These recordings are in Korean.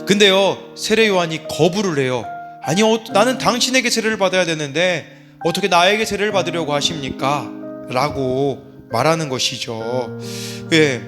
근데요, 세례 요한이 거부를 해요. 아니, 나는 당신에게 세례를 받아야 되는데 어떻게 나에게 세례를 받으려고 하십니까? 라고 말하는 것이죠. 예.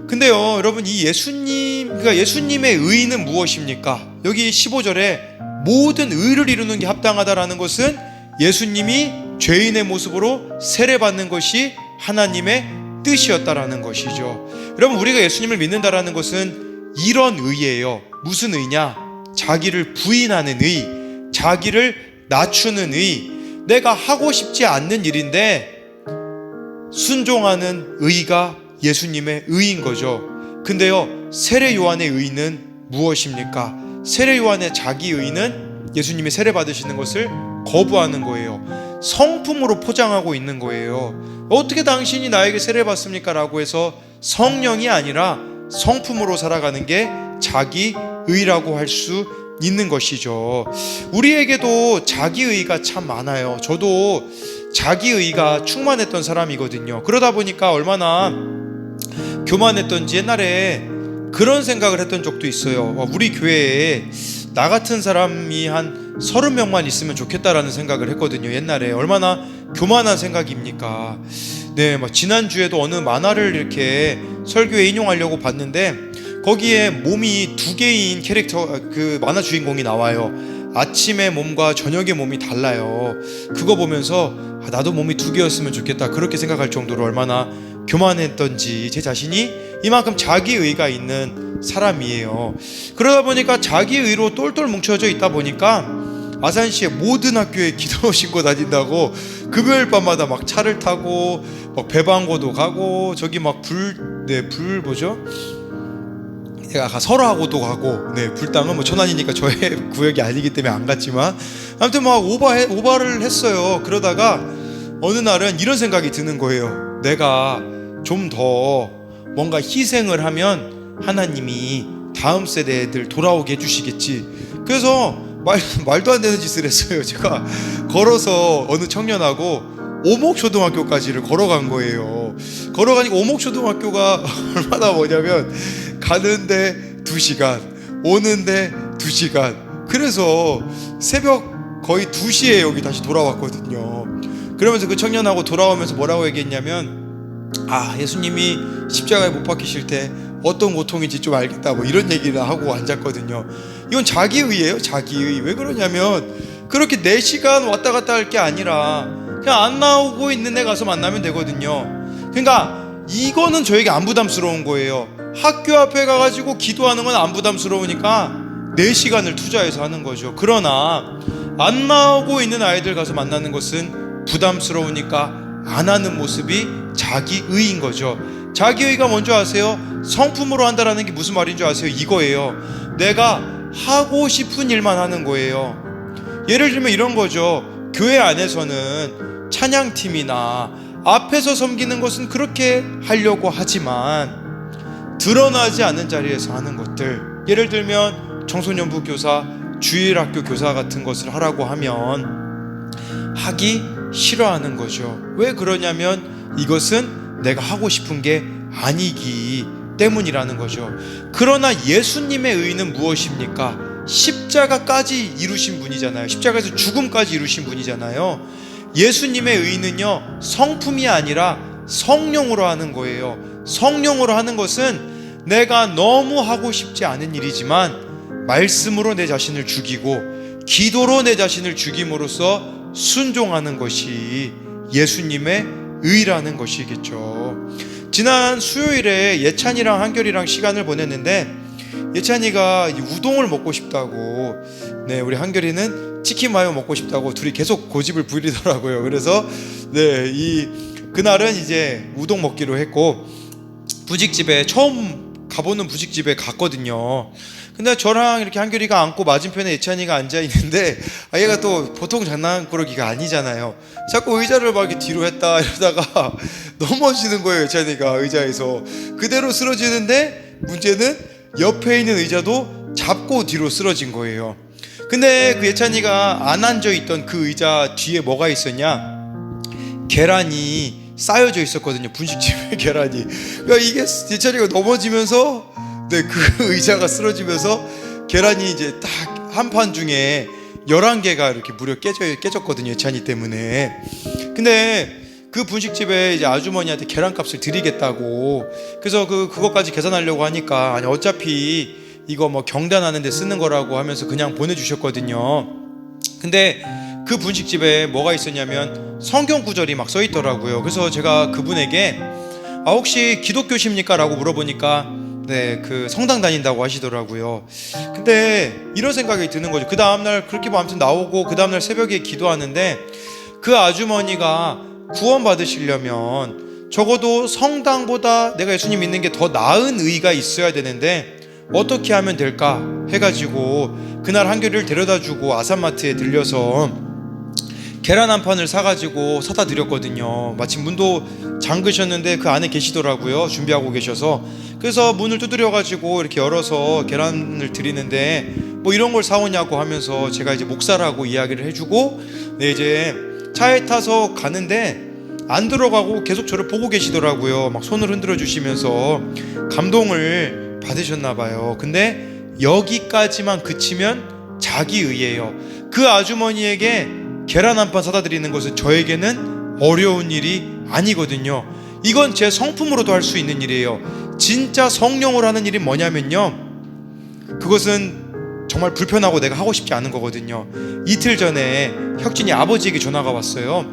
근데요, 여러분, 이 그러니까 예수님의 의는 무엇입니까? 여기 15절에 모든 의를 이루는 게 합당하다라는 것은 예수님이 죄인의 모습으로 세례받는 것이 하나님의 뜻이었다라는 것이죠. 여러분, 우리가 예수님을 믿는다라는 것은 이런 의예요. 무슨 의냐? 자기를 부인하는 의, 자기를 낮추는 의, 내가 하고 싶지 않는 일인데 순종하는 의가 예수님의 의인 거죠. 근데요, 세례 요한의 의는 무엇입니까? 세례 요한의 자기 의는 예수님이 세례 받으시는 것을 거부하는 거예요. 성품으로 포장하고 있는 거예요. 어떻게 당신이 나에게 세례 받습니까? 라고 해서 성령이 아니라 성품으로 살아가는 게 자기 의라고 할 수 있는 것이죠. 우리에게도 자기 의가 참 많아요. 저도 자기 의가 충만했던 사람이거든요. 그러다 보니까 얼마나 교만했던지 옛날에 그런 생각을 했던 적도 있어요. 우리 교회에 나 같은 사람이 한 30명만 있으면 좋겠다라는 생각을 했거든요. 옛날에 얼마나 교만한 생각입니까? 네, 막 지난주에도 어느 만화를 이렇게 설교에 인용하려고 봤는데 거기에 몸이 2개인 캐릭터, 그 만화 주인공이 나와요. 아침의 몸과 저녁의 몸이 달라요. 그거 보면서 나도 몸이 2개였으면 좋겠다, 그렇게 생각할 정도로 얼마나 교만했던지, 제 자신이 이만큼 자기의가 있는 사람이에요. 그러다 보니까 자기의로 똘똘 뭉쳐져 있다 보니까 아산시의 모든 학교에 기도 신고 다닌다고 금요일 밤마다 막 차를 타고 막 배방고도 가고 저기 막 뭐죠? 내가 설화하고도 가고, 네, 불당은 뭐 천안이니까 저의 구역이 아니기 때문에 안 갔지만 아무튼 막 오바를 했어요. 그러다가 어느 날은 이런 생각이 드는 거예요. 내가 좀 더 뭔가 희생을 하면 하나님이 다음 세대들 돌아오게 해주시겠지. 그래서 말도 안 되는 짓을 했어요. 제가 걸어서 어느 청년하고 오목초등학교까지를 걸어간 거예요. 걸어가니까 오목초등학교가 얼마나 뭐냐면 가는데 2시간, 오는데 2시간. 그래서 새벽 거의 2시에 여기 다시 돌아왔거든요. 그러면서 그 청년하고 돌아오면서 뭐라고 얘기했냐면, 예수님이 십자가에 못 박히실 때 어떤 고통인지 좀 알겠다, 뭐 이런 얘기를 하고 앉았거든요. 이건 자기의예요. 자기의. 왜 그러냐면 그렇게 4시간 왔다 갔다 할 게 아니라 그냥 안 나오고 있는 데 가서 만나면 되거든요. 그러니까 이거는 저에게 안 부담스러운 거예요. 학교 앞에 가가지고 기도하는 건 안 부담스러우니까 4시간을 투자해서 하는 거죠. 그러나 안 나오고 있는 아이들 가서 만나는 것은 부담스러우니까 안 하는 모습이 자기의인 거죠. 자기의가 뭔지 아세요? 성품으로 한다라는 게 무슨 말인 줄 아세요? 이거예요. 내가 하고 싶은 일만 하는 거예요. 예를 들면 이런 거죠. 교회 안에서는 찬양팀이나 앞에서 섬기는 것은 그렇게 하려고 하지만 드러나지 않는 자리에서 하는 것들, 예를 들면 청소년부 교사, 주일학교 교사 같은 것을 하라고 하면 하기 싫어하는 거죠. 왜 그러냐면 이것은 내가 하고 싶은 게 아니기 때문이라는 거죠. 그러나 예수님의 의는 무엇입니까? 십자가까지 이루신 분이잖아요. 십자가에서 죽음까지 이루신 분이잖아요. 예수님의 의는요, 성품이 아니라 성령으로 하는 거예요. 성령으로 하는 것은 내가 너무 하고 싶지 않은 일이지만 말씀으로 내 자신을 죽이고 기도로 내 자신을 죽임으로써 순종하는 것이 예수님의 의라는 것이겠죠. 지난 수요일에 예찬이랑 한결이랑 시간을 보냈는데 예찬이가 우동을 먹고 싶다고, 네, 우리 한결이는 치킨 마요 먹고 싶다고 둘이 계속 고집을 부리더라고요. 그래서 그날은 이제 우동 먹기로 했고 부직집에 처음 가보는 부직집에 갔거든요. 근데 저랑 이렇게 한결이가 앉고 맞은편에 예찬이가 앉아있는데 얘가 또 보통 장난꾸러기가 아니잖아요. 자꾸 의자를 막 이렇게 뒤로 했다 이러다가 넘어지는 거예요. 예찬이가 의자에서 그대로 쓰러지는데 문제는 옆에 있는 의자도 잡고 뒤로 쓰러진 거예요. 근데 그 예찬이가 안 앉아있던 그 의자 뒤에 뭐가 있었냐, 계란이 쌓여져 있었거든요. 분식집에 계란이. 그러니까 이게 예찬이가 넘어지면서 그 의자가 쓰러지면서 계란이 이제 딱 한 판 중에 11개가 이렇게 무려 깨졌거든요, 예찬이 때문에. 근데 그 분식집에 이제 아주머니한테 계란값을 드리겠다고, 그래서 그것까지 계산하려고 하니까, 아니 어차피 이거 뭐 경단하는 데 쓰는 거라고 하면서 그냥 보내주셨거든요. 근데 그 분식집에 뭐가 있었냐면 성경 구절이 막 써 있더라고요. 그래서 제가 그분에게 혹시 기독교십니까? 라고 물어보니까 네, 그 성당 다닌다고 하시더라고요. 근데 이런 생각이 드는 거죠. 그 다음날 그렇게 뭐 아무튼 나오고 그 다음날 새벽에 기도하는데, 그 아주머니가 구원 받으시려면 적어도 성당보다 내가 예수님 믿는 게 더 나은 의가 있어야 되는데 어떻게 하면 될까 해가지고 그날 한결이를 데려다주고 아산마트에 들려서 계란 한 판을 사다 드렸거든요. 마침 문도 잠그셨는데 그 안에 계시더라고요, 준비하고 계셔서. 그래서 문을 두드려가지고 이렇게 열어서 계란을 드리는데 뭐 이런 걸 사오냐고 하면서 제가 이제 목사라고 이야기를 해주고, 네, 이제 차에 타서 가는데 안 들어가고 계속 저를 보고 계시더라고요. 막 손을 흔들어 주시면서 감동을 받으셨나 봐요. 근데 여기까지만 그치면 자기의예요. 그 아주머니에게 계란 한 판 사다 드리는 것은 저에게는 어려운 일이 아니거든요. 이건 제 성품으로도 할 수 있는 일이에요. 진짜 성령으로 하는 일이 뭐냐면요, 그것은 정말 불편하고 내가 하고 싶지 않은 거거든요. 이틀 전에 혁진이 아버지에게 전화가 왔어요.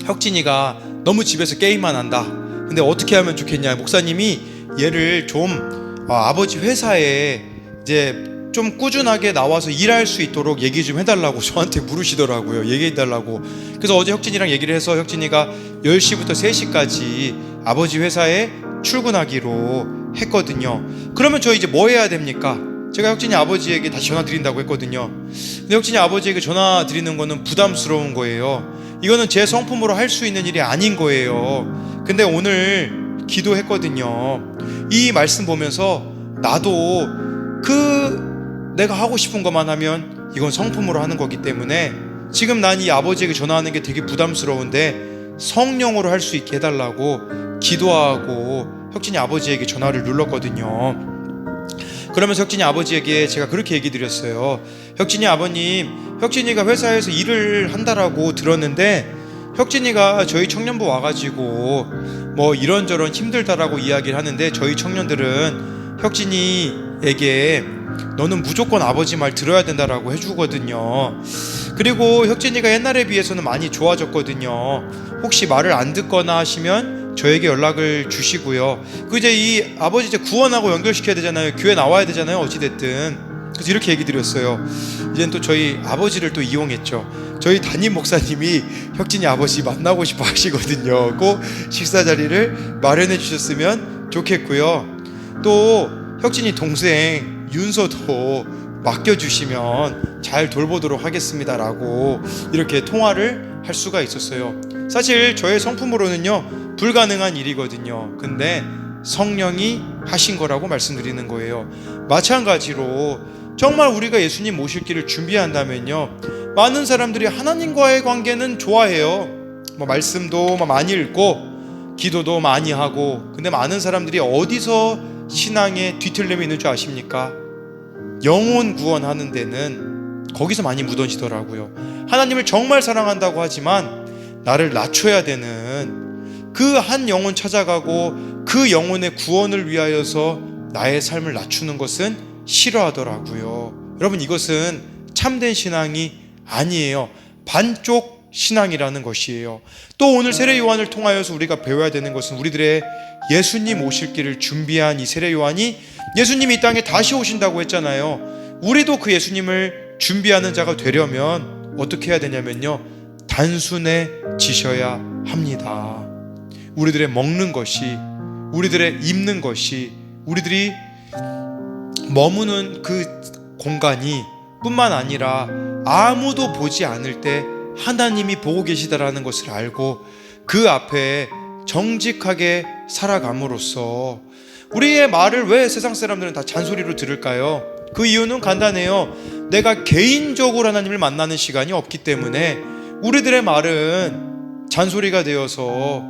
혁진이가 너무 집에서 게임만 한다. 근데 어떻게 하면 좋겠냐, 목사님이 얘를 좀 아버지 회사에 이제 좀 꾸준하게 나와서 일할 수 있도록 얘기 좀 해달라고 저한테 물으시더라고요. 얘기해달라고. 그래서 어제 혁진이랑 얘기를 해서 혁진이가 10시부터 3시까지 아버지 회사에 출근하기로 했거든요. 그러면 저 이제 뭐 해야 됩니까? 제가 혁진이 아버지에게 다시 전화 드린다고 했거든요. 근데 혁진이 아버지에게 전화 드리는 거는 부담스러운 거예요. 이거는 제 성품으로 할 수 있는 일이 아닌 거예요. 근데 오늘 기도했거든요. 이 말씀 보면서 나도 내가 하고 싶은 것만 하면 이건 성품으로 하는 거기 때문에 지금 난 이 아버지에게 전화하는 게 되게 부담스러운데 성령으로 할 수 있게 해달라고 기도하고 혁진이 아버지에게 전화를 눌렀거든요. 그러면서 혁진이 아버지에게 제가 그렇게 얘기 드렸어요. 혁진이 아버님, 혁진이가 회사에서 일을 한다라고 들었는데 혁진이가 저희 청년부 와가지고 뭐 이런저런 힘들다라고 이야기를 하는데, 저희 청년들은 혁진이에게 너는 무조건 아버지 말 들어야 된다라고 해주거든요. 그리고 혁진이가 옛날에 비해서는 많이 좋아졌거든요. 혹시 말을 안 듣거나 하시면 저에게 연락을 주시고요. 이제 이 아버지 이제 구원하고 연결시켜야 되잖아요. 교회 나와야 되잖아요, 어찌됐든. 그래서 이렇게 얘기 드렸어요. 이제는 또 저희 아버지를 또 이용했죠. 저희 담임 목사님이 혁진이 아버지 만나고 싶어 하시거든요. 꼭 식사 자리를 마련해 주셨으면 좋겠고요. 또 혁진이 동생 윤서도 맡겨주시면 잘 돌보도록 하겠습니다라고 이렇게 통화를 할 수가 있었어요. 사실 저의 성품으로는요 불가능한 일이거든요. 근데 성령이 하신 거라고 말씀드리는 거예요. 마찬가지로 정말 우리가 예수님 모실 길을 준비한다면요, 많은 사람들이 하나님과의 관계는 좋아해요. 뭐 말씀도 많이 읽고 기도도 많이 하고, 근데 많은 사람들이 어디서 신앙에 뒤틀림이 있는 줄 아십니까? 영혼 구원하는 데는 거기서 많이 무너지더라고요. 하나님을 정말 사랑한다고 하지만 나를 낮춰야 되는 그 한 영혼 찾아가고 그 영혼의 구원을 위하여서 나의 삶을 낮추는 것은 싫어하더라고요. 여러분, 이것은 참된 신앙이 아니에요. 반쪽 신앙이라는 것이에요. 또 오늘 세례 요한을 통하여서 우리가 배워야 되는 것은, 우리들의 예수님 오실 길을 준비한 이 세례 요한이 예수님이 이 땅에 다시 오신다고 했잖아요. 우리도 그 예수님을 준비하는 자가 되려면 어떻게 해야 되냐면요, 단순해지셔야 합니다. 우리들의 먹는 것이, 우리들의 입는 것이, 우리들이 머무는 그 공간이 뿐만 아니라 아무도 보지 않을 때 하나님이 보고 계시다라는 것을 알고 그 앞에 정직하게 살아감으로써, 우리의 말을 왜 세상 사람들은 다 잔소리로 들을까요? 그 이유는 간단해요. 내가 개인적으로 하나님을 만나는 시간이 없기 때문에 우리들의 말은 잔소리가 되어서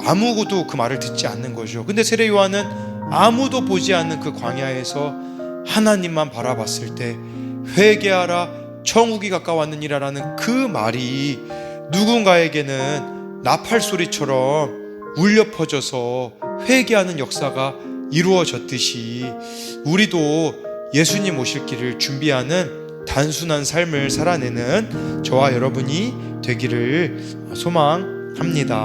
아무도 그 말을 듣지 않는 거죠. 근데 세례 요한은 아무도 보지 않는 그 광야에서 하나님만 바라봤을 때 회개하라 천국이 가까웠느니라라는 그 말이 누군가에게는 나팔 소리처럼 울려 퍼져서 회개하는 역사가 이루어졌듯이 우리도 예수님 오실 길을 준비하는 단순한 삶을 살아내는 저와 여러분이 되기를 소망합니다.